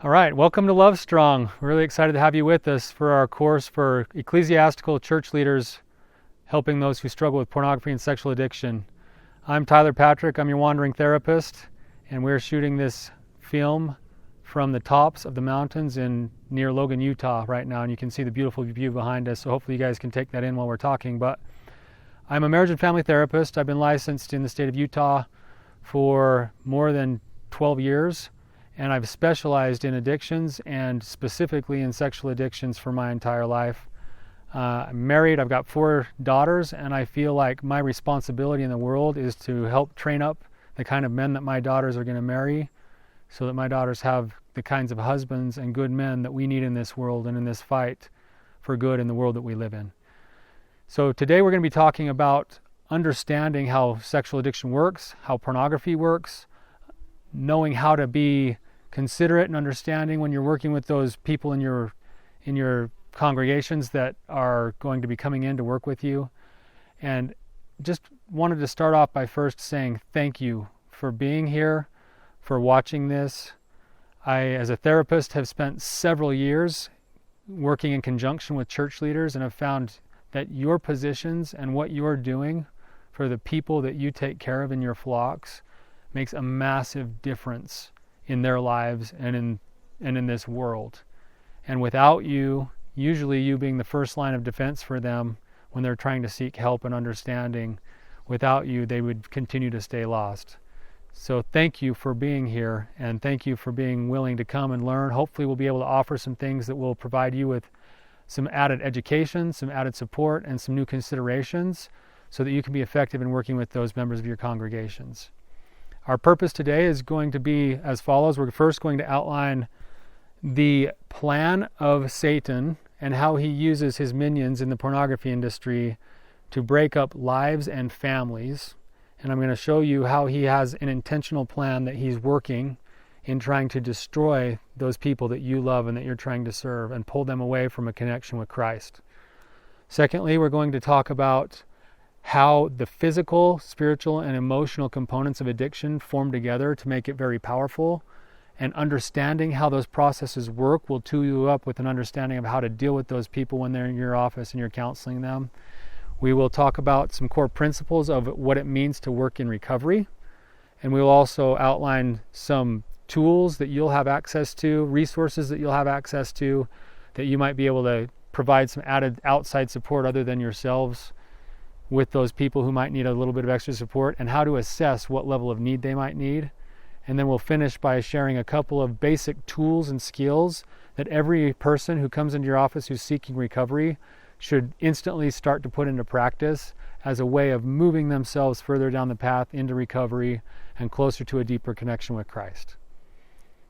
All right, welcome to Love Strong. We're really excited to have you with us for our course for ecclesiastical church leaders helping those who struggle with pornography and sexual addiction. I'm Tyler Patrick, I'm your wandering therapist, and we're shooting this film from the tops of the mountains near Logan, Utah right now, and you can see the beautiful view behind us, so hopefully you guys can take that in while we're talking. But I'm a marriage and family therapist. I've been licensed in the state of Utah for more than 12 years. And I've specialized in addictions and specifically in sexual addictions for my entire life. I'm married, I've got 4 daughters, and I feel like my responsibility in the world is to help train up the kind of men that my daughters are going to marry so that my daughters have the kinds of husbands and good men that we need in this world and in this fight for good in the world that we live in. So today we're going to be talking about understanding how sexual addiction works, how pornography works, knowing how to be considerate and understanding when you're working with those people in your congregations that are going to be coming in to work with you. And just wanted to start off by first saying thank you for being here, for watching this. I, as a therapist, have spent several years working in conjunction with church leaders and have found that your positions and what you're doing for the people that you take care of in your flocks makes a massive difference in their lives and in this world. And without you, usually you being the first line of defense for them when they're trying to seek help and understanding, without you they would continue to stay lost. So thank you for being here, and thank you for being willing to come and learn. Hopefully we'll be able to offer some things that will provide you with some added education, some added support, and some new considerations so that you can be effective in working with those members of your congregations. Our purpose today is going to be as follows. We're first going to outline the plan of Satan and how he uses his minions in the pornography industry to break up lives and families. And I'm going to show you how he has an intentional plan that he's working in trying to destroy those people that you love and that you're trying to serve and pull them away from a connection with Christ. Secondly, we're going to talk about how the physical, spiritual, and emotional components of addiction form together to make it very powerful. And understanding how those processes work will tool you up with an understanding of how to deal with those people when they're in your office and you're counseling them. We will talk about some core principles of what it means to work in recovery. And we will also outline some tools that you'll have access to, resources that you'll have access to, that you might be able to provide some added outside support other than yourselves with those people who might need a little bit of extra support, and how to assess what level of need they might need. And then we'll finish by sharing a couple of basic tools and skills that every person who comes into your office who's seeking recovery should instantly start to put into practice as a way of moving themselves further down the path into recovery and closer to a deeper connection with Christ.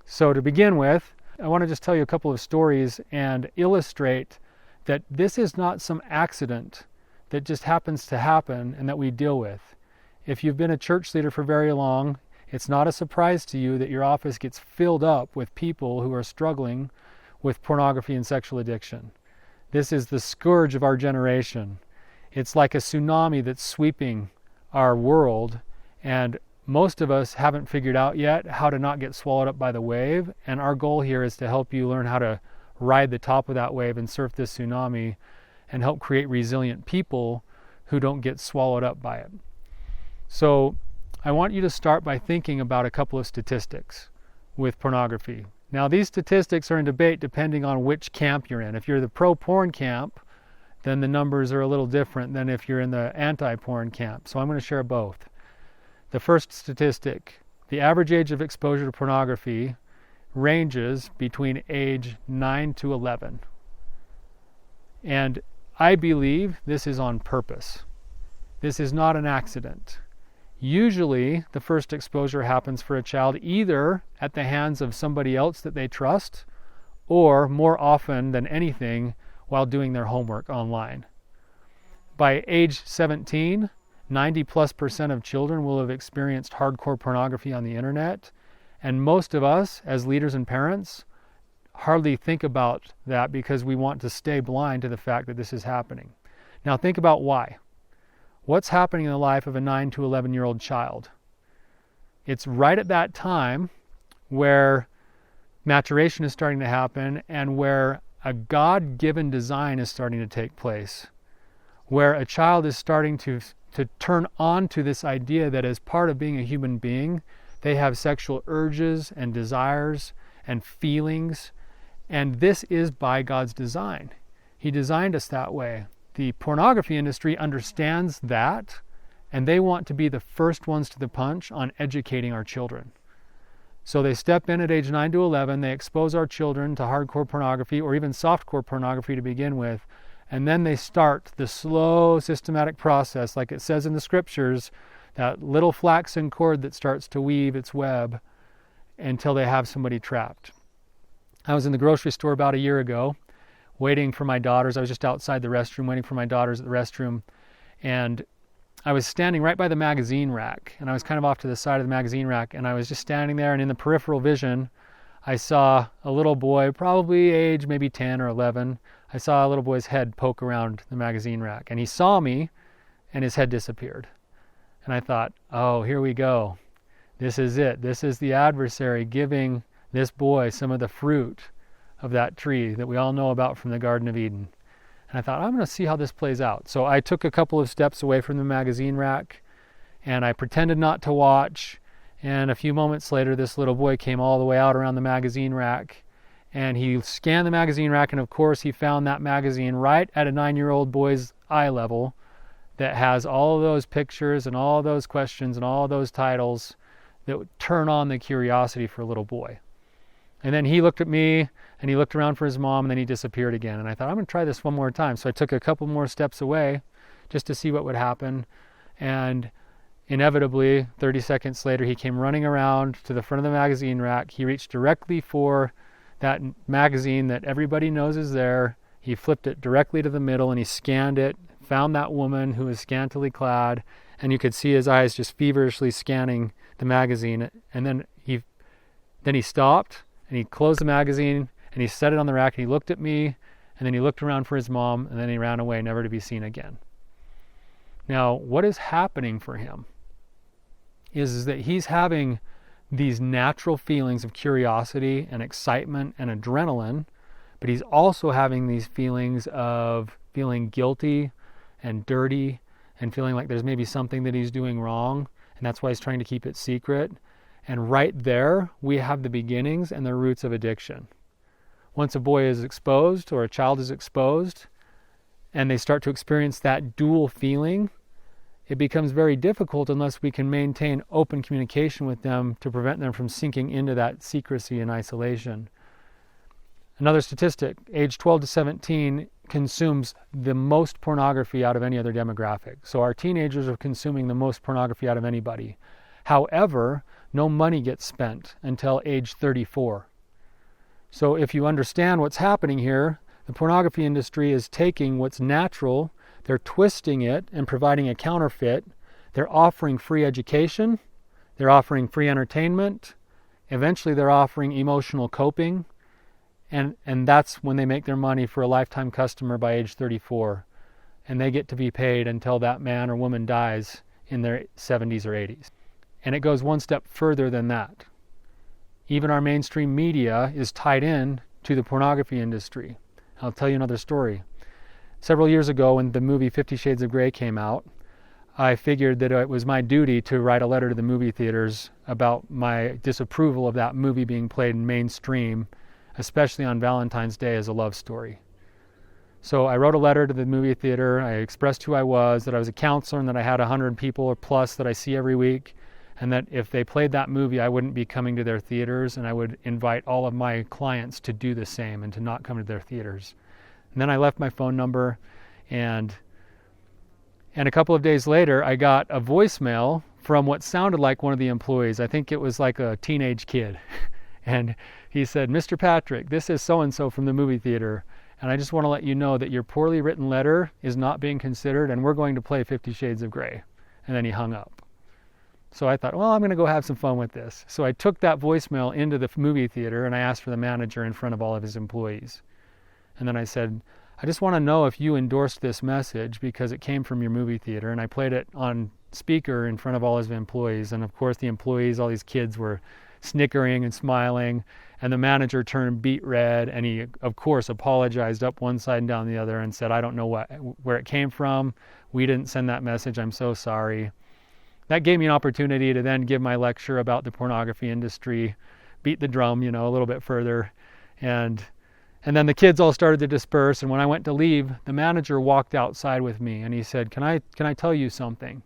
So to begin with, I want to just tell you a couple of stories and illustrate that this is not some accident that just happens to happen and that we deal with. If you've been a church leader for very long, it's not a surprise to you that your office gets filled up with people who are struggling with pornography and sexual addiction. This is the scourge of our generation. It's like a tsunami that's sweeping our world, and most of us haven't figured out yet how to not get swallowed up by the wave, and our goal here is to help you learn how to ride the top of that wave and surf this tsunami and help create resilient people who don't get swallowed up by it. So I want you to start by thinking about a couple of statistics with pornography. Now these statistics are in debate depending on which camp you're in. If you're the pro-porn camp, then the numbers are a little different than if you're in the anti-porn camp. So I'm going to share both. The first statistic, the average age of exposure to pornography ranges between age 9 to 11. And I believe this is on purpose. This is not an accident. Usually, the first exposure happens for a child either at the hands of somebody else that they trust, or more often than anything, while doing their homework online. By age 17, 90+% of children will have experienced hardcore pornography on the internet, and most of us, as leaders and parents, hardly think about that because we want to stay blind to the fact that this is happening. Now think about why. What's happening in the life of a 9 to 11-year-old child? It's right at that time where maturation is starting to happen, and where a God-given design is starting to take place, where a child is starting to turn on to this idea that as part of being a human being, they have sexual urges and desires and feelings, and this is by God's design. He designed us that way. The pornography industry understands that, and they want to be the first ones to the punch on educating our children. So they step in at age 9 to 11, they expose our children to hardcore pornography or even softcore pornography to begin with, and then they start the slow, systematic process, like it says in the scriptures, that little flaxen cord that starts to weave its web until they have somebody trapped. I was in the grocery store about a year ago, waiting for my daughters. I was just outside the restroom, waiting for my daughters at the restroom, and I was standing right by the magazine rack, and I was kind of off to the side of the magazine rack, and I was just standing there, and in the peripheral vision, I saw a little boy, probably age maybe 10 or 11. I saw a little boy's head poke around the magazine rack, and he saw me, and his head disappeared. And I thought, oh, here we go. This is it. This is the adversary giving this boy some of the fruit of that tree that we all know about from the Garden of Eden. And I thought, I'm going to see how this plays out. So I took a couple of steps away from the magazine rack, and I pretended not to watch. And a few moments later, this little boy came all the way out around the magazine rack, and he scanned the magazine rack, and of course he found that magazine right at a 9-year-old boy's eye level that has all of those pictures and all of those questions and all of those titles that would turn on the curiosity for a little boy. And then he looked at me, and he looked around for his mom, and then he disappeared again. And I thought, I'm going to try this one more time. So I took a couple more steps away just to see what would happen. And inevitably, 30 seconds later, he came running around to the front of the magazine rack. He reached directly for that magazine that everybody knows is there. He flipped it directly to the middle, and he scanned it, found that woman who was scantily clad, and you could see his eyes just feverishly scanning the magazine. And then he stopped, and he closed the magazine, and he set it on the rack, and he looked at me, and then he looked around for his mom, and then he ran away, never to be seen again. Now, what is happening for him is that he's having these natural feelings of curiosity and excitement and adrenaline, but he's also having these feelings of feeling guilty and dirty and feeling like there's maybe something that he's doing wrong, and that's why he's trying to keep it secret. And right there, we have the beginnings and the roots of addiction. Once a boy is exposed or a child is exposed and they start to experience that dual feeling, it becomes very difficult unless we can maintain open communication with them to prevent them from sinking into that secrecy and isolation. Another statistic, age 12 to 17 consumes the most pornography out of any other demographic. So our teenagers are consuming the most pornography out of anybody. However, no money gets spent until age 34. So if you understand what's happening here, the pornography industry is taking what's natural, they're twisting it and providing a counterfeit. They're offering free education, they're offering free entertainment, eventually they're offering emotional coping, and that's when they make their money for a lifetime customer by age 34. And they get to be paid until that man or woman dies in their 70s or 80s. And it goes one step further than that. Even our mainstream media is tied in to the pornography industry. I'll tell you another story. Several years ago, when the movie 50 Shades of Grey came out, I figured that it was my duty to write a letter to the movie theaters about my disapproval of that movie being played in mainstream, especially on Valentine's Day as a love story. So I wrote a letter to the movie theater. I expressed who I was, that I was a counselor, and that I had 100 people or plus that I see every week, and that if they played that movie, I wouldn't be coming to their theaters, and I would invite all of my clients to do the same and to not come to their theaters. And then I left my phone number, and a couple of days later, I got a voicemail from what sounded like one of the employees. I think it was like a teenage kid. And he said, "Mr. Patrick, this is so-and-so from the movie theater, and I just want to let you know that your poorly written letter is not being considered, and we're going to play 50 Shades of Grey." And then he hung up. So I thought, well, I'm going to go have some fun with this. So I took that voicemail into the movie theater, and I asked for the manager in front of all of his employees. And then I said, "I just want to know if you endorsed this message because it came from your movie theater." And I played it on speaker in front of all his employees. And of course, the employees, all these kids, were snickering and smiling. And the manager turned beet red, and he, of course, apologized up one side and down the other and said, I don't know where it came from. We didn't send that message. I'm so sorry. That gave me an opportunity to then give my lecture about the pornography industry, beat the drum, a little bit further. And then the kids all started to disperse. And when I went to leave, the manager walked outside with me and he said, Can I tell you something?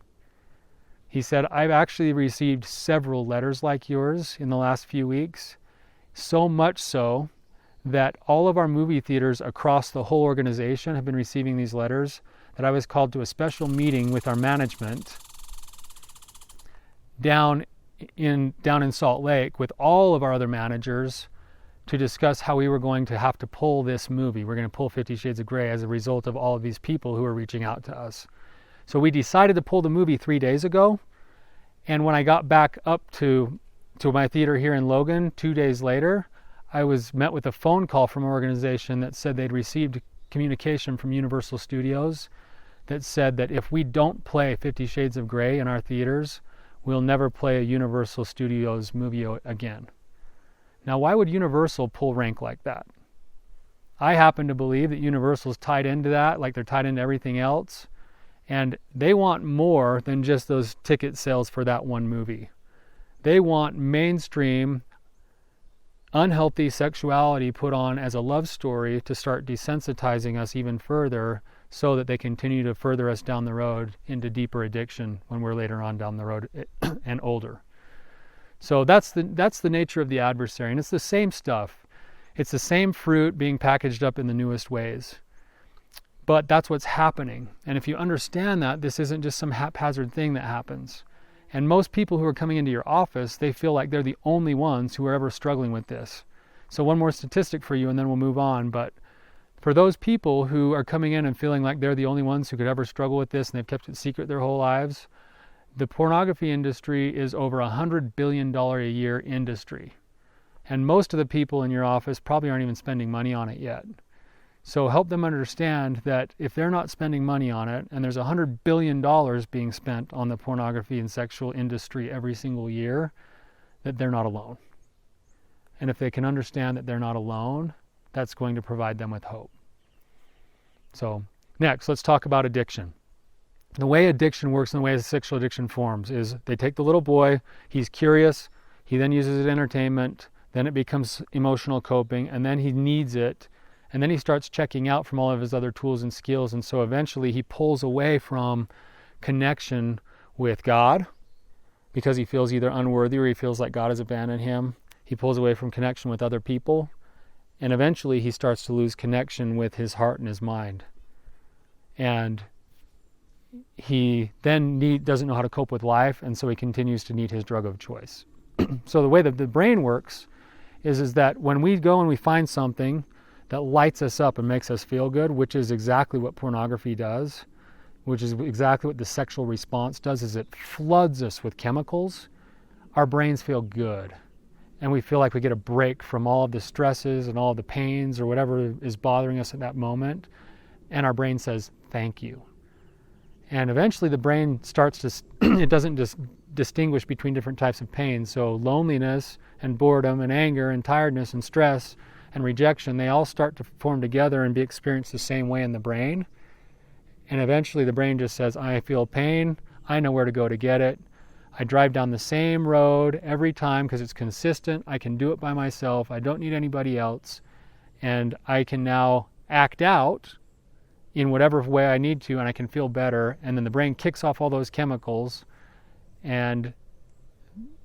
He said, I've actually received several letters like yours in the last few weeks. So much so that all of our movie theaters across the whole organization have been receiving these letters, that I was called to a special meeting with our management down in Salt Lake with all of our other managers to discuss how we were going to have to pull this movie. We're going to pull 50 Shades of Grey as a result of all of these people who are reaching out to us. So we decided to pull the movie 3 days ago. And when I got back up to my theater here in Logan 2 days later, I was met with a phone call from an organization that said they'd received communication from Universal Studios that said that if we don't play 50 Shades of Grey in our theaters, we'll never play a Universal Studios movie again. Now, why would Universal pull rank like that? I happen to believe that Universal's tied into that, like they're tied into everything else, and they want more than just those ticket sales for that one movie. They want mainstream, unhealthy sexuality put on as a love story to start desensitizing us even further so that they continue to further us down the road into deeper addiction when we're later on down the road and older. So that's the nature of the adversary, and it's the same stuff. It's the same fruit being packaged up in the newest ways. But that's what's happening. And if you understand that, this isn't just some haphazard thing that happens. And most people who are coming into your office, they feel like they're the only ones who are ever struggling with this. So one more statistic for you and then we'll move on. But for those people who are coming in and feeling like they're the only ones who could ever struggle with this and they've kept it secret their whole lives, the pornography industry is over $100 billion a year industry. And most of the people in your office probably aren't even spending money on it yet. So help them understand that if they're not spending money on it, and there's $100 billion being spent on the pornography and sexual industry every single year, that they're not alone. And if they can understand that they're not alone, that's going to provide them with hope. So next, let's talk about addiction. The way addiction works and the way sexual addiction forms is they take the little boy, he's curious, he then uses it as entertainment, then it becomes emotional coping, and then he needs it. And then he starts checking out from all of his other tools and skills. And so eventually he pulls away from connection with God because he feels either unworthy or he feels like God has abandoned him. He pulls away from connection with other people. And eventually he starts to lose connection with his heart and his mind. And he then doesn't know how to cope with life. And so he continues to need his drug of choice. So the way that the brain works is that when we go and we find something that lights us up and makes us feel good, which is exactly what pornography does, which is exactly what the sexual response does, is it floods us with chemicals. Our brains feel good. And we feel like we get a break from all of the stresses and all of the pains or whatever is bothering us at that moment. And our brain says, thank you. And eventually the brain starts to, it doesn't just distinguish between different types of pain. So loneliness and boredom and anger and tiredness and stress and rejection, they all start to form together and be experienced the same way in the brain. And eventually the brain just says, I feel pain, I know where to go to get it. I drive down the same road every time because it's consistent. I can do it by myself. I don't need anybody else. And I can now act out in whatever way I need to, and I can feel better. And then the brain kicks off all those chemicals, and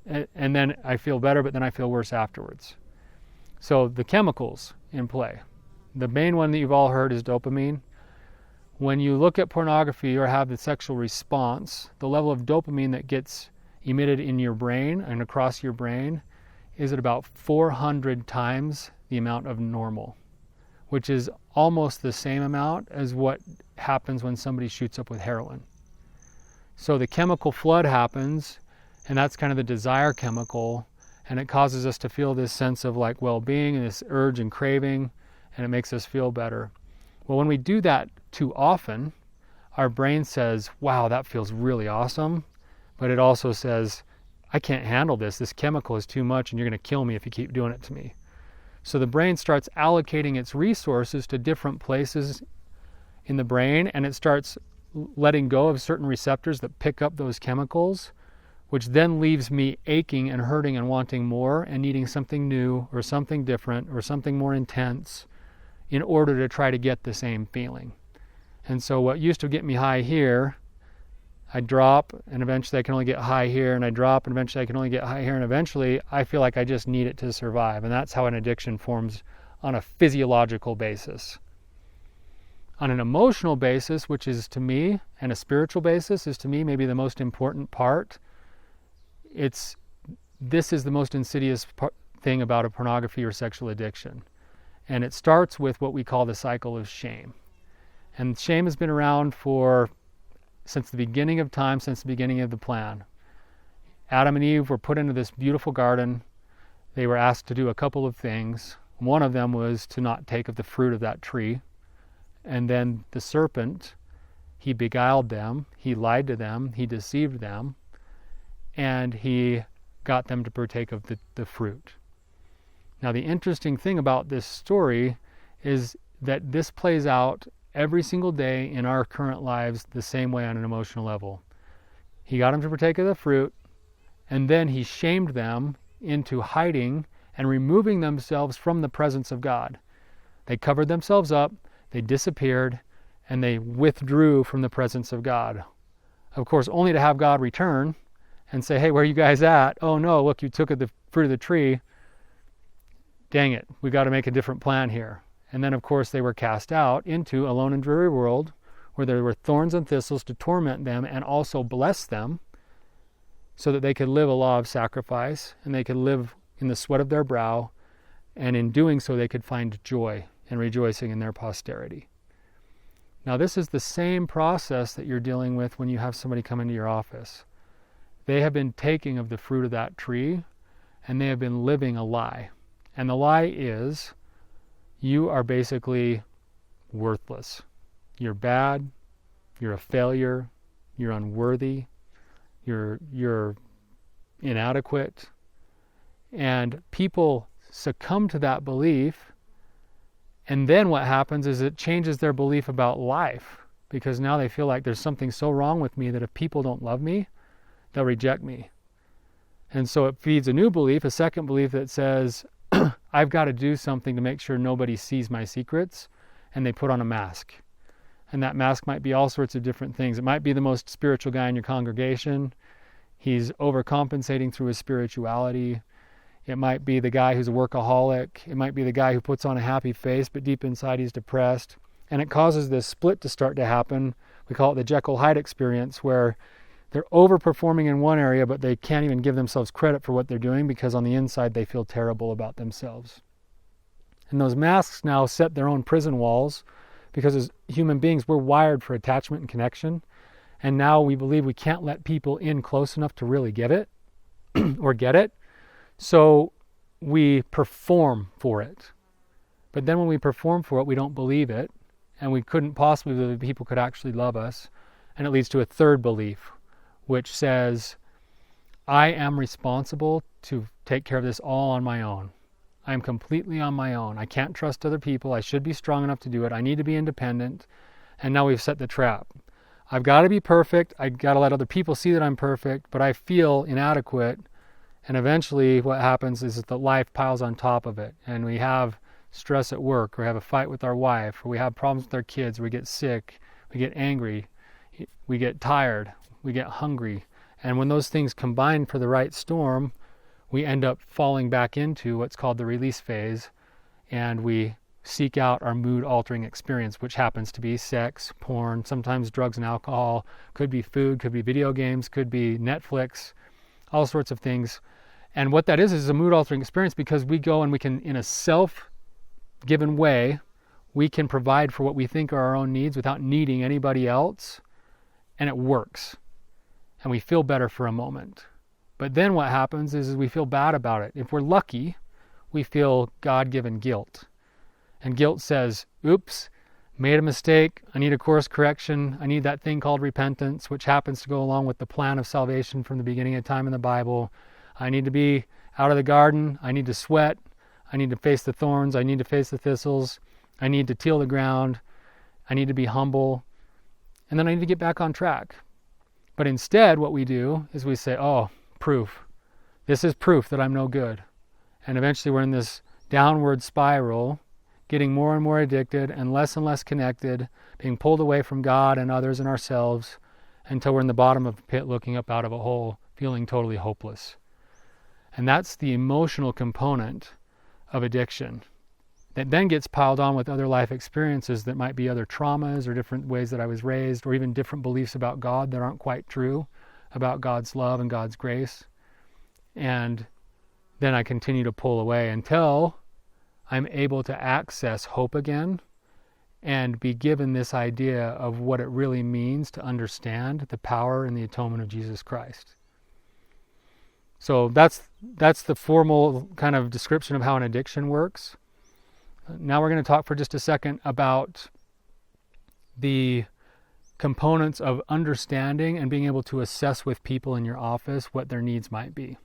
then I feel better, but then I feel worse afterwards. So the chemicals in play. The main one that you've all heard is dopamine. When you look at pornography or have the sexual response, the level of dopamine that gets emitted in your brain and across your brain is at about 400 times the amount of normal, which is almost the same amount as what happens when somebody shoots up with heroin. So the chemical flood happens, and that's kind of the desire chemical, and it causes us to feel this sense of like well-being and this urge and craving, and it makes us feel better. Well, when we do that too often, our brain says, wow, that feels really awesome. But it also says, I can't handle this. This chemical is too much and you're going to kill me if you keep doing it to me. So the brain starts allocating its resources to different places in the brain, and it starts letting go of certain receptors that pick up those chemicals, which then leaves me aching and hurting and wanting more and needing something new or something different or something more intense in order to try to get the same feeling. And so what used to get me high here, I drop, and eventually I can only get high here, and I drop, and eventually I can only get high here, and eventually I feel like I just need it to survive. And that's how an addiction forms on a physiological basis. On an emotional basis, which is to me, and a spiritual basis is to me maybe the most important part, this is the most insidious thing about a pornography or sexual addiction. And it starts with what we call the cycle of shame. And shame has been around since the beginning of time, since the beginning of the plan. Adam and Eve were put into this beautiful garden. They were asked to do a couple of things. One of them was to not take of the fruit of that tree. And then the serpent, he beguiled them, he lied to them, he deceived them, and he got them to partake of the fruit. Now the interesting thing about this story is that this plays out every single day in our current lives the same way on an emotional level. He got them to partake of the fruit, and then he shamed them into hiding and removing themselves from the presence of God. They covered themselves up, they disappeared, and they withdrew from the presence of God. Of course, only to have God return and say, hey, where are you guys at? Oh no, look, you took of the fruit of the tree. Dang it, we got to make a different plan here. And then, of course, they were cast out into a lone and dreary world where there were thorns and thistles to torment them and also bless them so that they could live a law of sacrifice and they could live in the sweat of their brow, and in doing so they could find joy and rejoicing in their posterity. Now, this is the same process that you're dealing with when you have somebody come into your office. They have been taking of the fruit of that tree, and they have been living a lie. And the lie is, you are basically worthless. You're bad, you're a failure, you're unworthy, you're inadequate. And people succumb to that belief, and then what happens is it changes their belief about life, because now they feel like there's something so wrong with me that if people don't love me, they'll reject me. And so it feeds a new belief, a second belief that says, I've got to do something to make sure nobody sees my secrets, and they put on a mask. And that mask might be all sorts of different things. It might be the most spiritual guy in your congregation. He's overcompensating through his spirituality. It might be the guy who's a workaholic. It might be the guy who puts on a happy face, but deep inside he's depressed. And it causes this split to start to happen. We call it the Jekyll-Hyde experience, where they're overperforming in one area, but they can't even give themselves credit for what they're doing because on the inside they feel terrible about themselves. And those masks now set their own prison walls because as human beings, we're wired for attachment and connection. And now we believe we can't let people in close enough to really get it or get it. So we perform for it. But then when we perform for it, we don't believe it. And we couldn't possibly believe that people could actually love us. And it leads to a third belief, which says, I am responsible to take care of this all on my own. I am completely on my own. I can't trust other people. I should be strong enough to do it. I need to be independent. And now we've set the trap. I've got to be perfect. I've got to let other people see that I'm perfect, but I feel inadequate. And eventually what happens is that life piles on top of it. And we have stress at work, or we have a fight with our wife, or we have problems with our kids, or we get sick, we get angry, we get tired, we get hungry. And when those things combine for the right storm, we end up falling back into what's called the release phase, and we seek out our mood-altering experience, which happens to be sex, porn, sometimes drugs and alcohol, could be food, could be video games, could be Netflix, all sorts of things. And what that is a mood-altering experience, because we go and we can, in a self-given way, we can provide for what we think are our own needs without needing anybody else, and it works. And we feel better for a moment. But then what happens is we feel bad about it. If we're lucky, we feel God-given guilt. And guilt says, oops, made a mistake, I need a course correction, I need that thing called repentance, which happens to go along with the plan of salvation from the beginning of time in the Bible. I need to be out of the garden, I need to sweat, I need to face the thorns, I need to face the thistles, I need to till the ground, I need to be humble, and then I need to get back on track. But instead what we do is we say, oh, proof. This is proof that I'm no good. And eventually we're in this downward spiral, getting more and more addicted and less connected, being pulled away from God and others and ourselves until we're in the bottom of a pit looking up out of a hole, feeling totally hopeless. And that's the emotional component of addiction that then gets piled on with other life experiences that might be other traumas or different ways that I was raised, or even different beliefs about God that aren't quite true, about God's love and God's grace. And then I continue to pull away until I'm able to access hope again and be given this idea of what it really means to understand the power and the atonement of Jesus Christ. So that's the formal kind of description of how an addiction works. Now we're going to talk for just a second about the components of understanding and being able to assess with people in your office what their needs might be.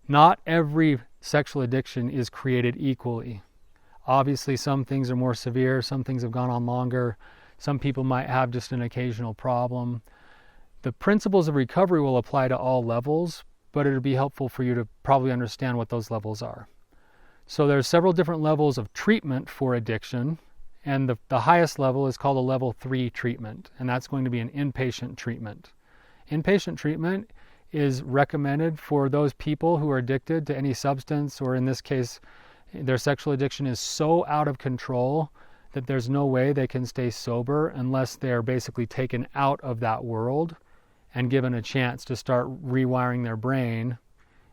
Not every sexual addiction is created equally. Obviously, some things are more severe, some things have gone on longer, some people might have just an occasional problem. The principles of recovery will apply to all levels, but it'll be helpful for you to probably understand what those levels are. So there's several different levels of treatment for addiction, and the highest level is called a level 3 treatment, and that's going to be an inpatient treatment. Inpatient treatment is recommended for those people who are addicted to any substance, or in this case, their sexual addiction is so out of control that there's no way they can stay sober unless they're basically taken out of that world and given a chance to start rewiring their brain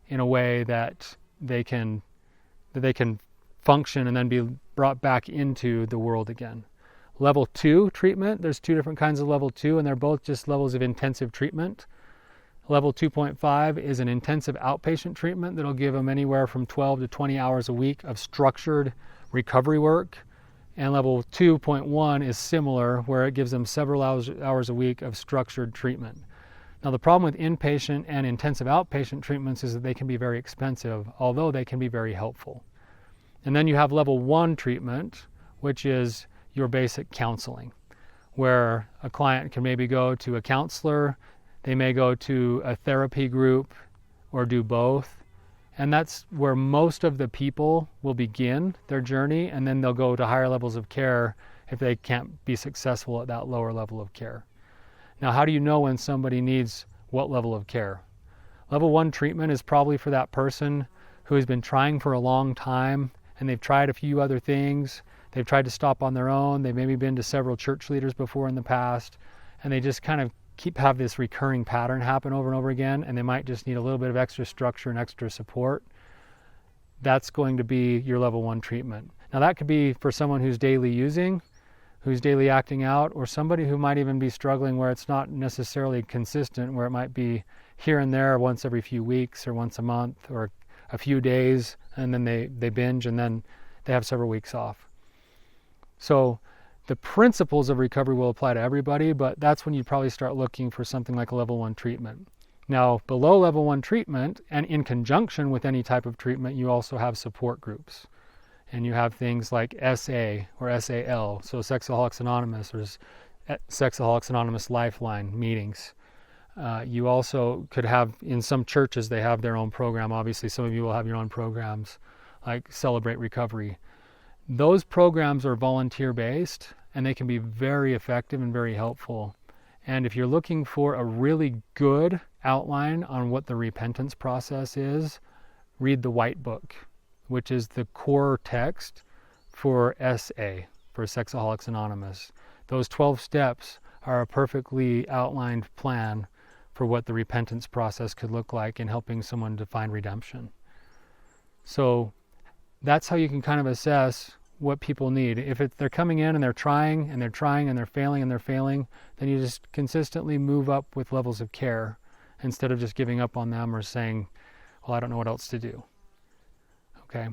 in a way that they can function and then be brought back into the world again. Level 2 treatment, there's two different kinds of level 2, and they're both just levels of intensive treatment. Level 2.5 is an intensive outpatient treatment that'll give them anywhere from 12 to 20 hours a week of structured recovery work. And level 2.1 is similar, where it gives them several hours a week of structured treatment. Now, the problem with inpatient and intensive outpatient treatments is that they can be very expensive, although they can be very helpful. And then you have level 1 treatment, which is your basic counseling, where a client can maybe go to a counselor, they may go to a therapy group, or do both. And that's where most of the people will begin their journey, and then they'll go to higher levels of care if they can't be successful at that lower level of care. Now, how do you know when somebody needs what level of care? Level 1 treatment is probably for that person who has been trying for a long time, and they've tried a few other things. They've tried to stop on their own. They've maybe been to several church leaders before in the past, and they just kind of have this recurring pattern happen over and over again, and they might just need a little bit of extra structure and extra support. That's going to be your level 1 treatment. Now, that could be for someone who's daily using, who's daily acting out, or somebody who might even be struggling where it's not necessarily consistent, where it might be here and there once every few weeks or once a month or a few days, and then they binge, and then they have several weeks off. So the principles of recovery will apply to everybody, but that's when you probably start looking for something like a level 1 treatment. Now, below level 1 treatment, and in conjunction with any type of treatment, you also have support groups. And you have things like SA or SAL, so Sexaholics Anonymous, or Sexaholics Anonymous Lifeline meetings. You also could have, in some churches, they have their own program. Obviously, some of you will have your own programs, like Celebrate Recovery. Those programs are volunteer-based, and they can be very effective and very helpful. And if you're looking for a really good outline on what the repentance process is, read the White Book, which is the core text for SA, for Sexaholics Anonymous. Those 12 steps are a perfectly outlined plan for what the repentance process could look like in helping someone to find redemption. So that's how you can kind of assess what people need. If they're coming in and they're trying and they're trying and they're failing, then you just consistently move up with levels of care instead of just giving up on them or saying, well, I don't know what else to do. Okay.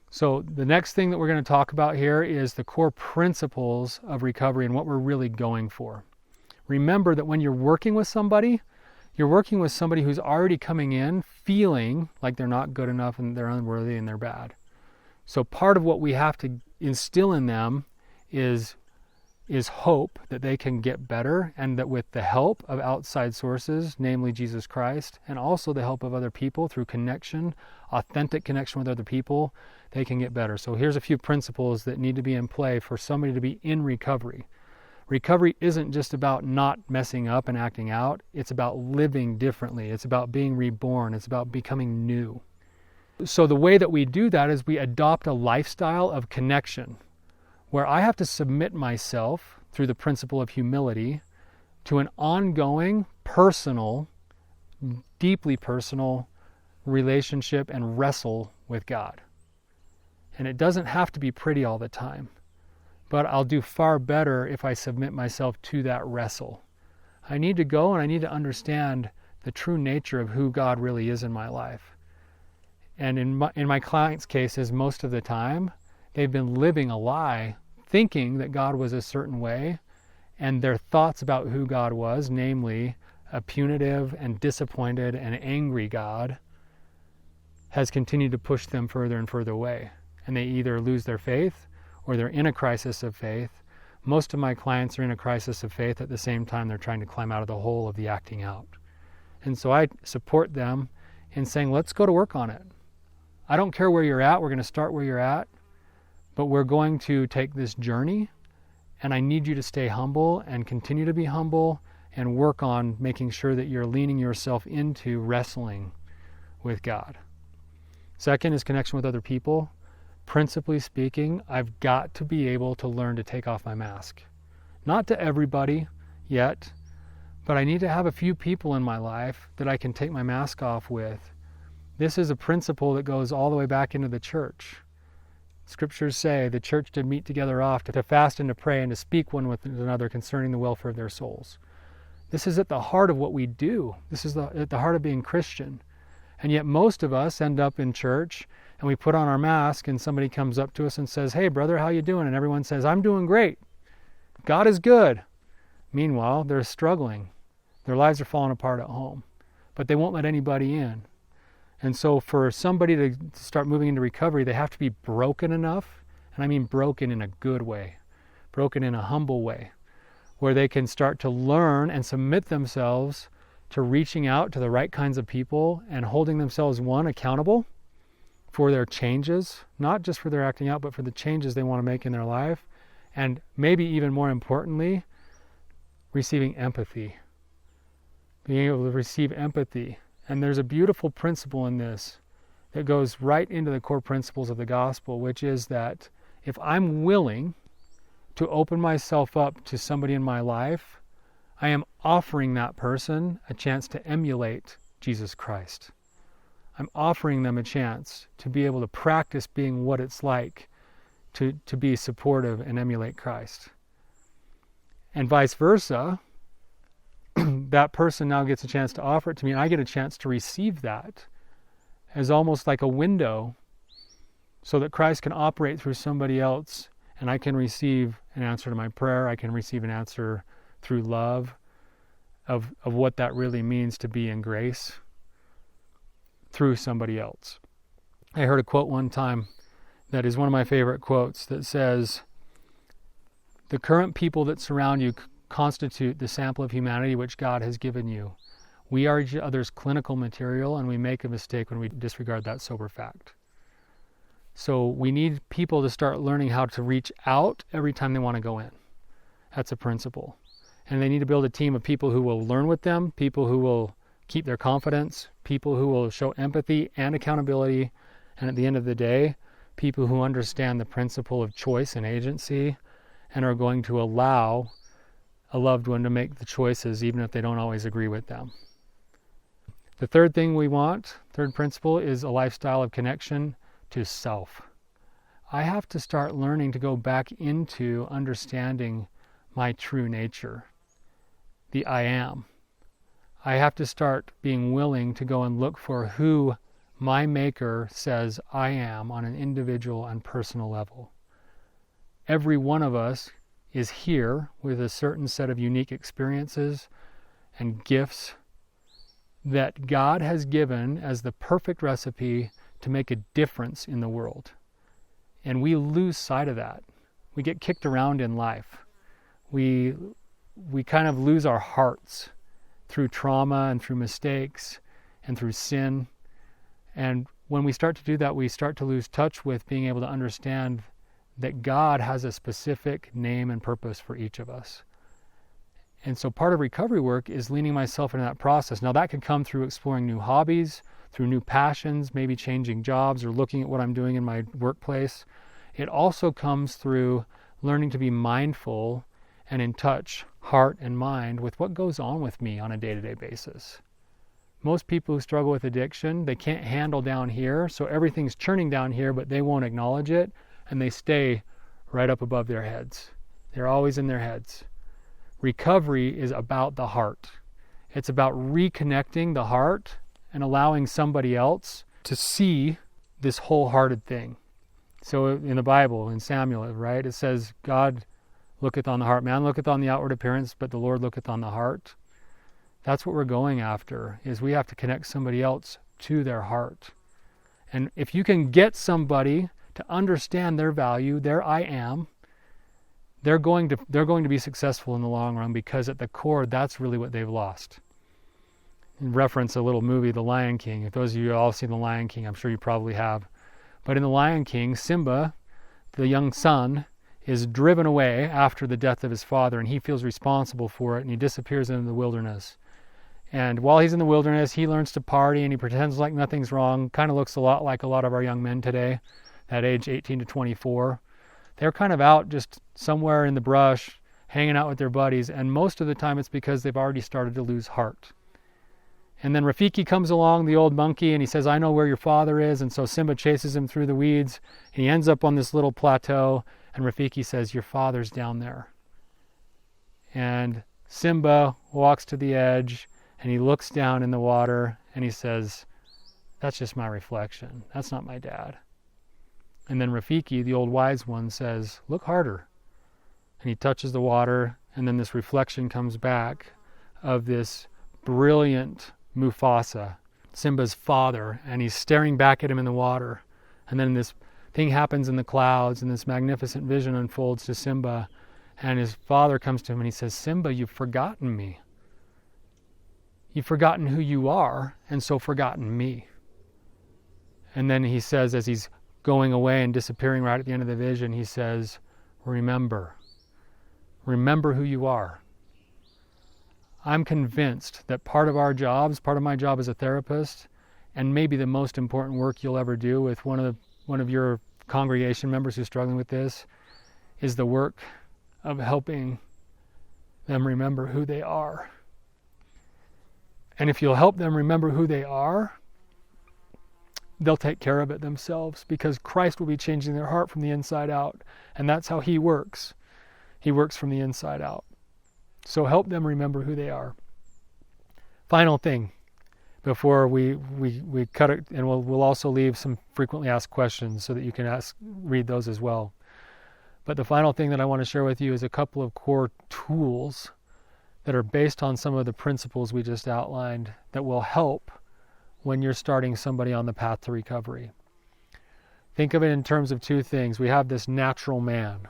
So the next thing that we're going to talk about here is the core principles of recovery and what we're really going for. Remember that when you're working with somebody, you're working with somebody who's already coming in feeling like they're not good enough and they're unworthy and they're bad. So part of what we have to instill in them is hope that they can get better, and that with the help of outside sources, namely Jesus Christ, and also the help of other people through connection, authentic connection with other people, they can get better. So here's a few principles that need to be in play for somebody to be in recovery. Recovery isn't just about not messing up and acting out. It's about living differently. It's about being reborn. It's about becoming new. So the way that we do that is we adopt a lifestyle of connection, where I have to submit myself through the principle of humility to an ongoing, personal, deeply personal relationship and wrestle with God. And it doesn't have to be pretty all the time, but I'll do far better if I submit myself to that wrestle. I need to go and I need to understand the true nature of who God really is in my life. And in my clients' cases, most of the time, they've been living a lie, thinking that God was a certain way, and their thoughts about who God was, namely a punitive and disappointed and angry God, has continued to push them further and further away. And they either lose their faith or they're in a crisis of faith. Most of my clients are in a crisis of faith at the same time they're trying to climb out of the hole of the acting out. And so I support them in saying, let's go to work on it. I don't care where you're at. We're going to start where you're at, but we're going to take this journey, and I need you to stay humble and continue to be humble and work on making sure that you're leaning yourself into wrestling with God. Second is connection with other people. Principally speaking, I've got to be able to learn to take off my mask. Not to everybody yet, but I need to have a few people in my life that I can take my mask off with. This is a principle that goes all the way back into the church. Scriptures say the church did meet together often to fast and to pray and to speak one with another concerning the welfare of their souls. This is at the heart of what we do. This is at the heart of being Christian. And yet most of us end up in church and we put on our mask and somebody comes up to us and says, "Hey brother, how you doing?" And everyone says, "I'm doing great. God is good." Meanwhile, they're struggling. Their lives are falling apart at home, but they won't let anybody in. And so for somebody to start moving into recovery, they have to be broken enough, and I mean broken in a good way, broken in a humble way, where they can start to learn and submit themselves to reaching out to the right kinds of people and holding themselves, one, accountable for their changes, not just for their acting out, but for the changes they want to make in their life, and maybe even more importantly, receiving empathy, being able to receive empathy. And there's a beautiful principle in this that goes right into the core principles of the gospel, which is that if I'm willing to open myself up to somebody in my life, I am offering that person a chance to emulate Jesus Christ. I'm offering them a chance to be able to practice being what it's like to be supportive and emulate Christ. And vice versa, that person now gets a chance to offer it to me, and I get a chance to receive that as almost like a window so that Christ can operate through somebody else, and I can receive an answer to my prayer. I can receive an answer through love of what that really means to be in grace through somebody else. I heard a quote one time that is one of my favorite quotes that says, "The current people that surround you constitute the sample of humanity which God has given you. We are each other's clinical material, and we make a mistake when we disregard that sober fact." So we need people to start learning how to reach out every time they want to go in. That's a principle. And they need to build a team of people who will learn with them, people who will keep their confidence, people who will show empathy and accountability, and at the end of the day, people who understand the principle of choice and agency and are going to allow a loved one to make the choices even if they don't always agree with them. The third thing we want, third principle, is a lifestyle of connection to self. I have to start learning to go back into understanding my true nature, the I am. I have to start being willing to go and look for who my Maker says I am on an individual and personal level. Every one of us is here with a certain set of unique experiences and gifts that God has given as the perfect recipe to make a difference in the world. And we lose sight of that. We get kicked around in life. We kind of lose our hearts through trauma and through mistakes and through sin. And when we start to do that, we start to lose touch with being able to understand that God has a specific name and purpose for each of us. And so part of recovery work is leaning myself into that process. Now that can come through exploring new hobbies, through new passions, maybe changing jobs or looking at what I'm doing in my workplace. It also comes through learning to be mindful and in touch, heart and mind, with what goes on with me on a day-to-day basis. Most people who struggle with addiction, they can't handle down here, so everything's churning down here, but they won't acknowledge it, and they stay right up above their heads. They're always in their heads. Recovery is about the heart. It's about reconnecting the heart and allowing somebody else to see this wholehearted thing. So in the Bible, in Samuel, right, it says, God looketh on the heart. Man looketh on the outward appearance, but the Lord looketh on the heart. That's what we're going after, is we have to connect somebody else to their heart. And if you can get somebody to understand their value, their I am, they're going to be successful in the long run, because at the core, that's really what they've lost. In reference a little movie, The Lion King. If those of you all seen The Lion King, I'm sure you probably have. But in The Lion King, Simba, the young son, is driven away after the death of his father, and he feels responsible for it, and he disappears into the wilderness. And while he's in the wilderness, he learns to party, and he pretends like nothing's wrong. Kind of looks a lot like a lot of our young men today, that age 18 to 24. They're kind of out just somewhere in the brush, hanging out with their buddies, and most of the time it's because they've already started to lose heart. And then Rafiki comes along, the old monkey, and he says, I know where your father is. And so Simba chases him through the weeds, and he ends up on this little plateau, and Rafiki says, your father's down there. And Simba walks to the edge, and he looks down in the water, and he says, that's just my reflection. That's not my dad. And then Rafiki, the old wise one, says, look harder. And he touches the water, and then this reflection comes back of this brilliant Mufasa, Simba's father, and he's staring back at him in the water. And then this thing happens in the clouds, and this magnificent vision unfolds to Simba, and his father comes to him and he says, Simba, you've forgotten me. You've forgotten who you are, and so forgotten me. And then he says, as he's going away and disappearing right at the end of the vision, he says, remember who you are. I'm convinced that part of my job as a therapist, and maybe the most important work you'll ever do with one of your congregation members who's struggling with this, is the work of helping them remember who they are. And if you'll help them remember who they are, they'll take care of it themselves, because Christ will be changing their heart from the inside out. And that's how he works. He works from the inside out. So help them remember who they are. Final thing before we cut it, and we'll also leave some frequently asked questions so that you can read those as well. But the final thing that I want to share with you is a couple of core tools that are based on some of the principles we just outlined that will help when you're starting somebody on the path to recovery. Think of it in terms of two things. We have this natural man.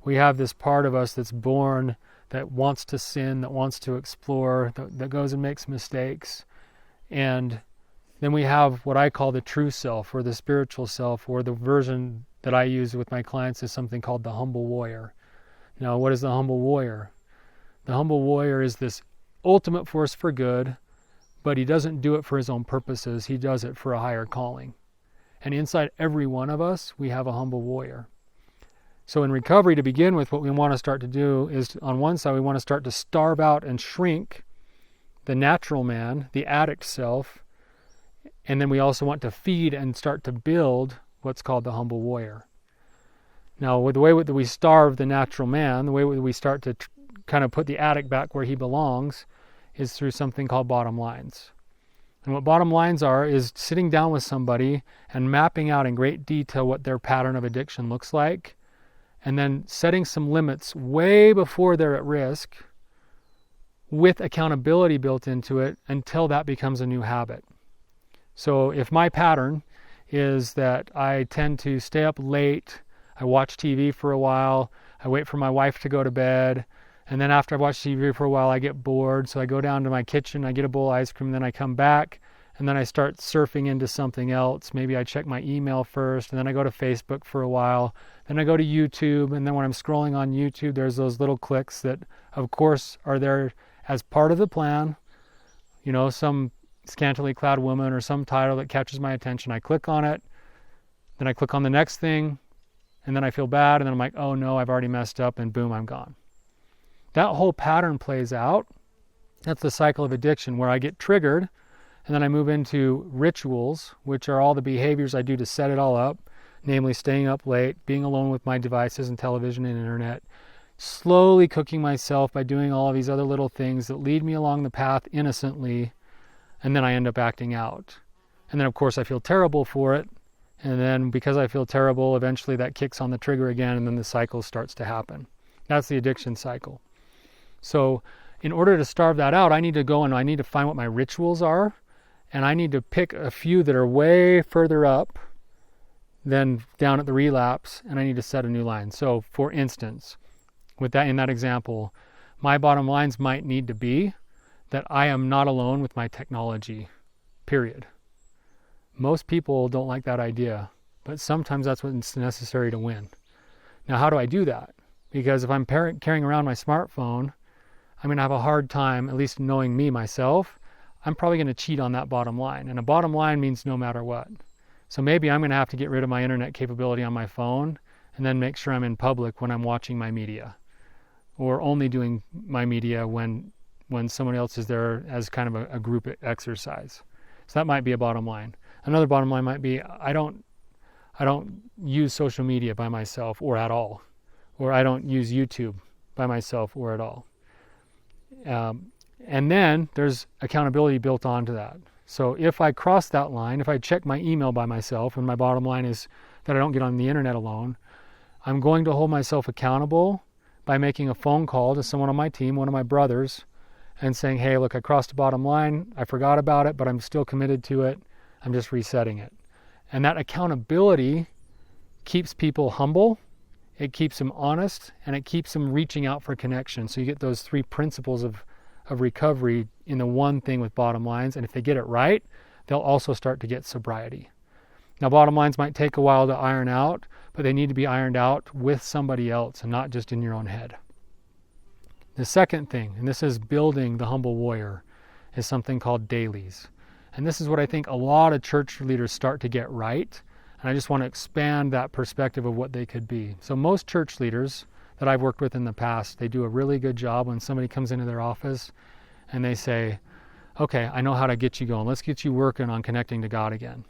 We have this part of us that's born, that wants to sin, that wants to explore, that goes and makes mistakes. And then we have what I call the true self, or the spiritual self, or the version that I use with my clients is something called the humble warrior. Now, what is the humble warrior? The humble warrior is this ultimate force for good, but he doesn't do it for his own purposes. He does it for a higher calling. And inside every one of us, we have a humble warrior. So in recovery, to begin with, what we want to start to do is, on one side, we want to start to starve out and shrink the natural man, the addict self, and then we also want to feed and start to build what's called the humble warrior. Now, with the way that we starve the natural man, the way that we start to kind of put the addict back where he belongs, is through something called bottom lines. And what bottom lines are is sitting down with somebody and mapping out in great detail what their pattern of addiction looks like, and then setting some limits way before they're at risk with accountability built into it until that becomes a new habit. So if my pattern is that I tend to stay up late, I watch TV for a while, I wait for my wife to go to bed, and then after I watch TV for a while, I get bored, so I go down to my kitchen, I get a bowl of ice cream, then I come back, and then I start surfing into something else. Maybe I check my email first, and then I go to Facebook for a while, then I go to YouTube, and then when I'm scrolling on YouTube, there's those little clicks that, of course, are there as part of the plan. You know, some scantily clad woman or some title that catches my attention. I click on it, then I click on the next thing, and then I feel bad, and then I'm like, oh no, I've already messed up, and boom, I'm gone. That whole pattern plays out. That's the cycle of addiction, where I get triggered, and then I move into rituals, which are all the behaviors I do to set it all up, namely staying up late, being alone with my devices and television and internet, slowly cooking myself by doing all of these other little things that lead me along the path innocently, and then I end up acting out. And then, of course, I feel terrible for it, and then because I feel terrible, eventually that kicks on the trigger again, and then the cycle starts to happen. That's the addiction cycle. So in order to starve that out, I need to go and I need to find what my rituals are, and I need to pick a few that are way further up than down at the relapse, and I need to set a new line. So for instance, with that, in that example, my bottom lines might need to be that I am not alone with my technology, period. Most people don't like that idea, but sometimes that's what's necessary to win. Now, how do I do that? Because if I'm carrying around my smartphone, I'm going to have a hard time, at least knowing me, myself, I'm probably going to cheat on that bottom line. And a bottom line means no matter what. So maybe I'm going to have to get rid of my internet capability on my phone and then make sure I'm in public when I'm watching my media, or only doing my media when someone else is there as kind of a group exercise. So that might be a bottom line. Another bottom line might be I don't use social media by myself or at all, or I don't use YouTube by myself or at all. And then there's accountability built onto that. So if I cross that line, if I check my email by myself, and my bottom line is that I don't get on the internet alone, I'm going to hold myself accountable by making a phone call to someone on my team, one of my brothers, and saying, hey, look, I crossed the bottom line. I forgot about it, but I'm still committed to it. I'm just resetting it. And that accountability keeps people humble, it keeps them honest, and it keeps them reaching out for connection. So you get those three principles of recovery in the one thing with bottom lines. And if they get it right, they'll also start to get sobriety. Now, bottom lines might take a while to iron out, but they need to be ironed out with somebody else and not just in your own head. The second thing, and this is building the humble warrior, is something called dailies. And this is what I think a lot of church leaders start to get right. And I just want to expand that perspective of what they could be. So most church leaders that I've worked with in the past, they do a really good job when somebody comes into their office and they say, okay, I know how to get you going. Let's get you working on connecting to God again.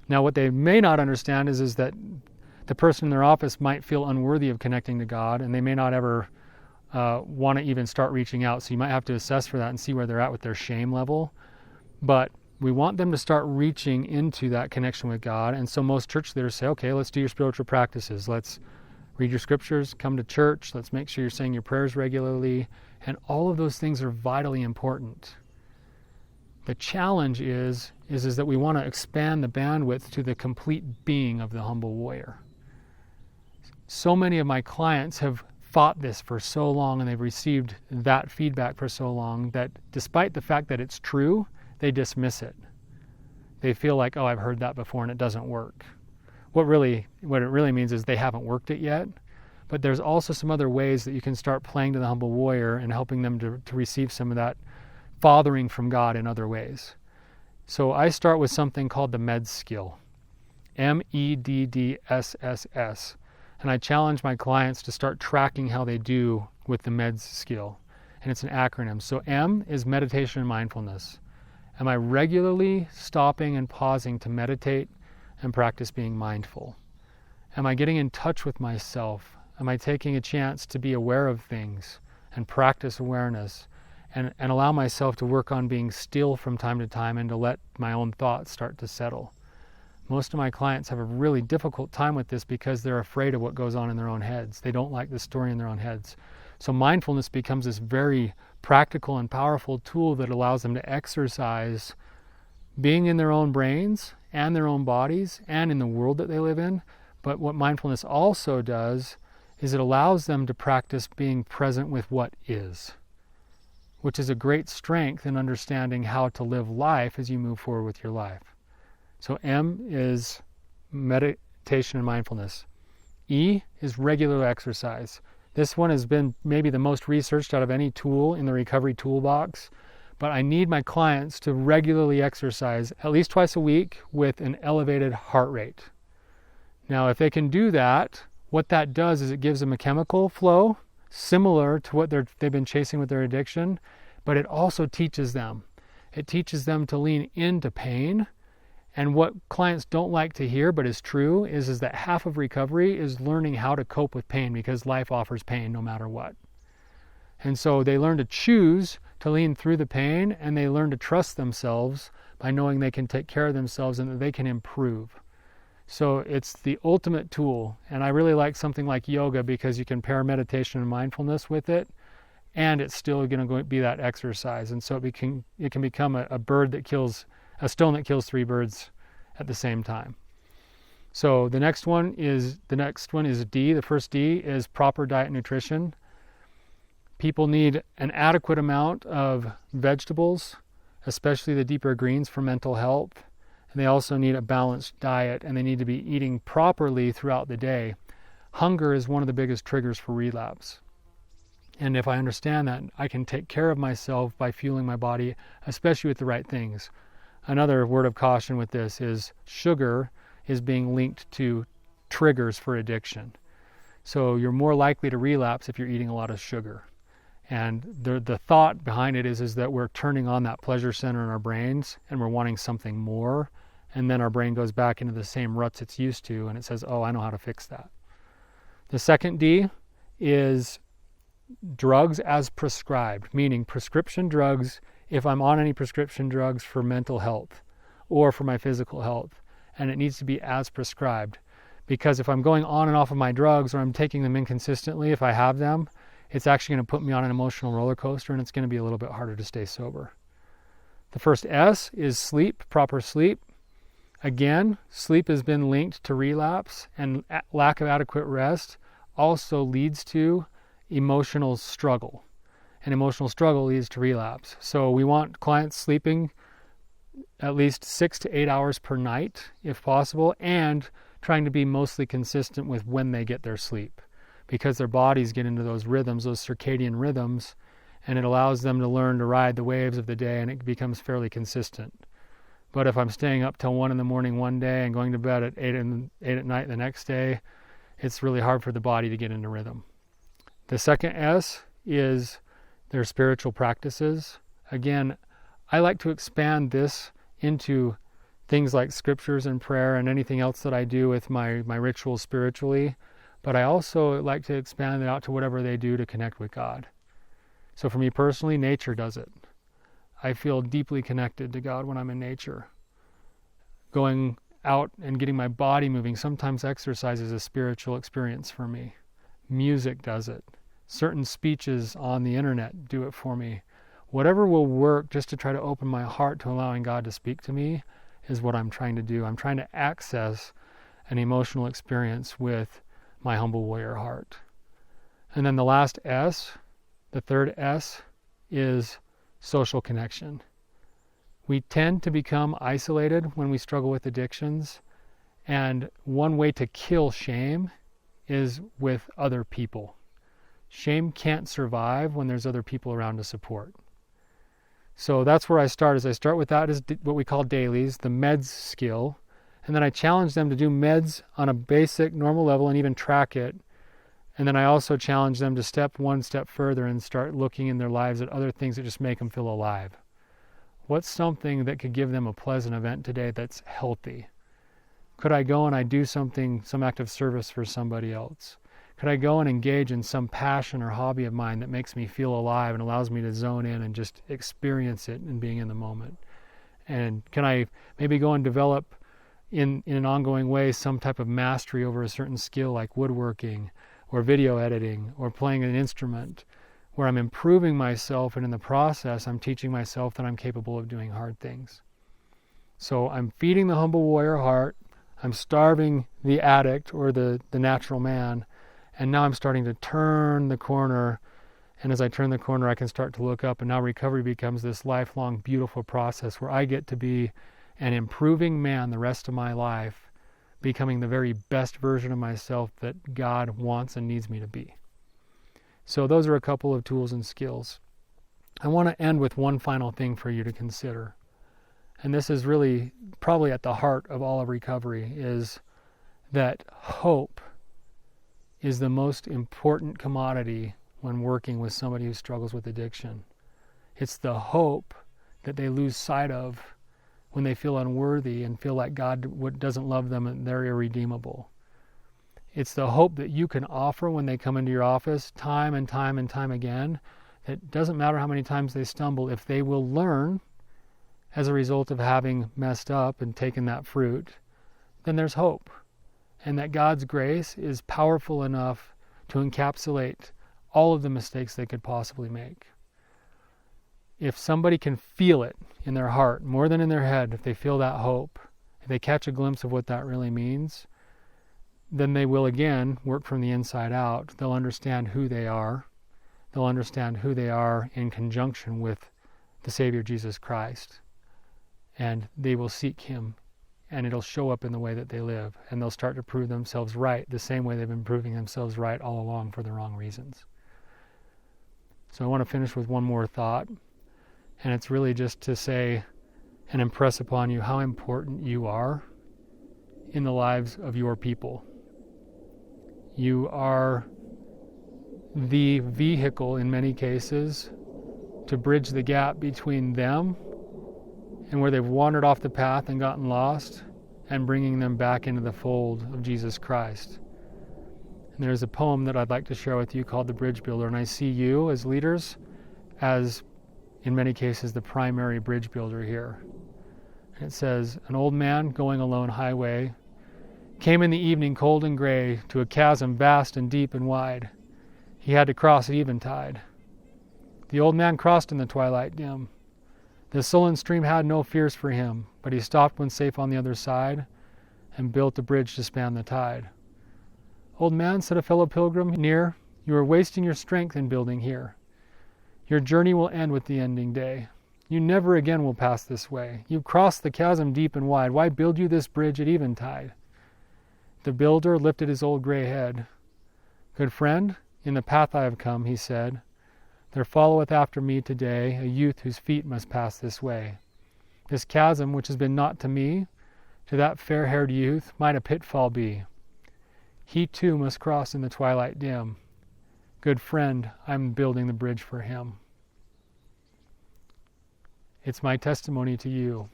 Now, what they may not understand is that the person in their office might feel unworthy of connecting to God, and they may not ever want to even start reaching out. So you might have to assess for that and see where they're at with their shame level. But we want them to start reaching into that connection with God. And so most church leaders say, okay, let's do your spiritual practices. Let's read your scriptures, come to church. Let's make sure you're saying your prayers regularly. And all of those things are vitally important. The challenge is that we want to expand the bandwidth to the complete being of the humble warrior. So many of my clients have fought this for so long, and they've received that feedback for so long, that despite the fact that it's true, they dismiss it. They feel like, oh, I've heard that before and it doesn't work. What it really means is they haven't worked it yet. But there's also some other ways that you can start playing to the humble warrior and helping them to receive some of that fathering from God in other ways. So I start with something called the MEDS skill, MEDDSSS. And I challenge my clients to start tracking how they do with the MEDS skill. And it's an acronym. So M is meditation and mindfulness. Am I regularly stopping and pausing to meditate and practice being mindful? Am I getting in touch with myself? Am I taking a chance to be aware of things and practice awareness? and allow myself to work on being still from time to time and to let my own thoughts start to settle. Most of my clients have a really difficult time with this because they're afraid of what goes on in their own heads. They don't like the story in their own heads. So mindfulness becomes this very practical and powerful tool that allows them to exercise being in their own brains and their own bodies and in the world that they live in. But what mindfulness also does is it allows them to practice being present with what is, which is a great strength in understanding how to live life as you move forward with your life. So M is meditation and mindfulness. E is regular exercise. This one has been maybe the most researched out of any tool in the recovery toolbox, but I need my clients to regularly exercise at least twice a week with an elevated heart rate. Now, if they can do that, what that does is it gives them a chemical flow similar to what they've been chasing with their addiction, but it also teaches them. It teaches them to lean into pain. And what clients don't like to hear, but is true, is that half of recovery is learning how to cope with pain, because life offers pain no matter what. And so they learn to choose to lean through the pain, and they learn to trust themselves by knowing they can take care of themselves and that they can improve. So it's the ultimate tool. And I really like something like yoga because you can pair meditation and mindfulness with it, and it's still going to be that exercise. And so it can become a stone that kills three birds at the same time. So the next one is D. The first D is proper diet and nutrition. People need an adequate amount of vegetables, especially the deeper greens, for mental health. And they also need a balanced diet, and they need to be eating properly throughout the day. Hunger is one of the biggest triggers for relapse. And if I understand that, I can take care of myself by fueling my body, especially with the right things. Another word of caution with this is sugar is being linked to triggers for addiction. So you're more likely to relapse if you're eating a lot of sugar. And the thought behind it is that we're turning on that pleasure center in our brains and we're wanting something more. And then our brain goes back into the same ruts it's used to, and it says, oh, I know how to fix that. The second D is drugs as prescribed, meaning prescription drugs if I'm on any prescription drugs for mental health or for my physical health. And it needs to be as prescribed. Because if I'm going on and off of my drugs, or I'm taking them inconsistently, if I have them, it's actually going to put me on an emotional roller coaster, and it's going to be a little bit harder to stay sober. The first S is sleep, proper sleep. Again, sleep has been linked to relapse, and lack of adequate rest also leads to emotional struggle. And emotional struggle leads to relapse. So we want clients sleeping at least 6 to 8 hours per night, if possible, and trying to be mostly consistent with when they get their sleep, because their bodies get into those rhythms, those circadian rhythms, and it allows them to learn to ride the waves of the day, and it becomes fairly consistent. But if I'm staying up till 1 in the morning one day and going to bed at 8 at night the next day, it's really hard for the body to get into rhythm. The second S is their spiritual practices. Again, I like to expand this into things like scriptures and prayer and anything else that I do with my rituals spiritually, but I also like to expand it out to whatever they do to connect with God. So for me personally, nature does it. I feel deeply connected to God when I'm in nature. Going out and getting my body moving, sometimes exercise is a spiritual experience for me. Music does it. Certain speeches on the internet do it for me. Whatever will work just to try to open my heart to allowing God to speak to me is what I'm trying to do. I'm trying to access an emotional experience with my humble warrior heart. And then the last S, the third S, is social connection. We tend to become isolated when we struggle with addictions, and one way to kill shame is with other people. Shame can't survive when there's other people around to support. So that's where I start. I start with that as what we call dailies, the meds skill, and then I challenge them to do meds on a basic, normal level and even track it. And then I also challenge them to step one step further and start looking in their lives at other things that just make them feel alive. What's something that could give them a pleasant event today that's healthy? Could I go and I do something, some act of service for somebody else? Could I go and engage in some passion or hobby of mine that makes me feel alive and allows me to zone in and just experience it and being in the moment? And can I maybe go and develop in an ongoing way some type of mastery over a certain skill like woodworking or video editing or playing an instrument, where I'm improving myself, and in the process I'm teaching myself that I'm capable of doing hard things. So I'm feeding the humble warrior heart, I'm starving the addict or the natural man, and now I'm starting to turn the corner, and as I turn the corner I can start to look up, and now recovery becomes this lifelong beautiful process where I get to be an improving man the rest of my life, becoming the very best version of myself that God wants and needs me to be. So those are a couple of tools and skills. I want to end with one final thing for you to consider. And this is really probably at the heart of all of recovery, is that hope is the most important commodity when working with somebody who struggles with addiction. It's the hope that they lose sight of when they feel unworthy and feel like God doesn't love them and they're irredeemable. It's the hope that you can offer when they come into your office time and time and time again. It doesn't matter how many times they stumble, if they will learn as a result of having messed up and taken that fruit, then there's hope. And that God's grace is powerful enough to encapsulate all of the mistakes they could possibly make. If somebody can feel it in their heart, more than in their head, if they feel that hope, if they catch a glimpse of what that really means, then they will again work from the inside out. They'll understand who they are. They'll understand who they are in conjunction with the Savior Jesus Christ. And they will seek Him, and it'll show up in the way that they live. And they'll start to prove themselves right the same way they've been proving themselves right all along for the wrong reasons. So I want to finish with one more thought. And it's really just to say and impress upon you how important you are in the lives of your people. You are the vehicle, in many cases, to bridge the gap between them and where they've wandered off the path and gotten lost, and bringing them back into the fold of Jesus Christ. And there's a poem that I'd like to share with you called The Bridge Builder, and I see you as leaders as, in many cases, the primary bridge builder here. And it says, an old man going alone highway came in the evening cold and gray to a chasm vast and deep and wide. He had to cross at eventide. The old man crossed in the twilight dim. The sullen stream had no fears for him, but he stopped when safe on the other side and built a bridge to span the tide. Old man, said a fellow pilgrim near, you are wasting your strength in building here. Your journey will end with the ending day. You never again will pass this way. You've crossed the chasm deep and wide. Why build you this bridge at eventide? The builder lifted his old gray head. Good friend, in the path I have come, he said, there followeth after me today a youth whose feet must pass this way. This chasm, which has been naught to me, to that fair-haired youth might a pitfall be. He too must cross in the twilight dim. Good friend, I'm building the bridge for him. It's my testimony to you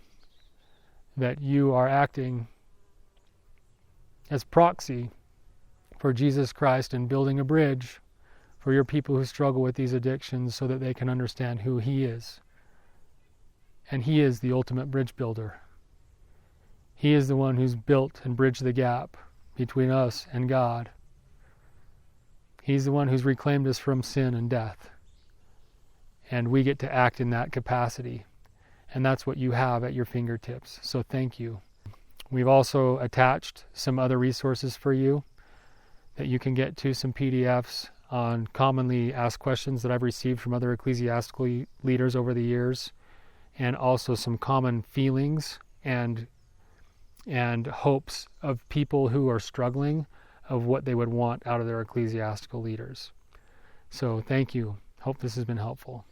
that you are acting as proxy for Jesus Christ and building a bridge for your people who struggle with these addictions so that they can understand who He is. And He is the ultimate bridge builder. He is the one who's built and bridged the gap between us and God. He's the one who's reclaimed us from sin and death. And we get to act in that capacity. And that's what you have at your fingertips. So thank you. We've also attached some other resources for you that you can get to, some PDFs on commonly asked questions that I've received from other ecclesiastical leaders over the years, and also some common feelings and hopes of people who are struggling, of what they would want out of their ecclesiastical leaders. So thank you. Hope this has been helpful.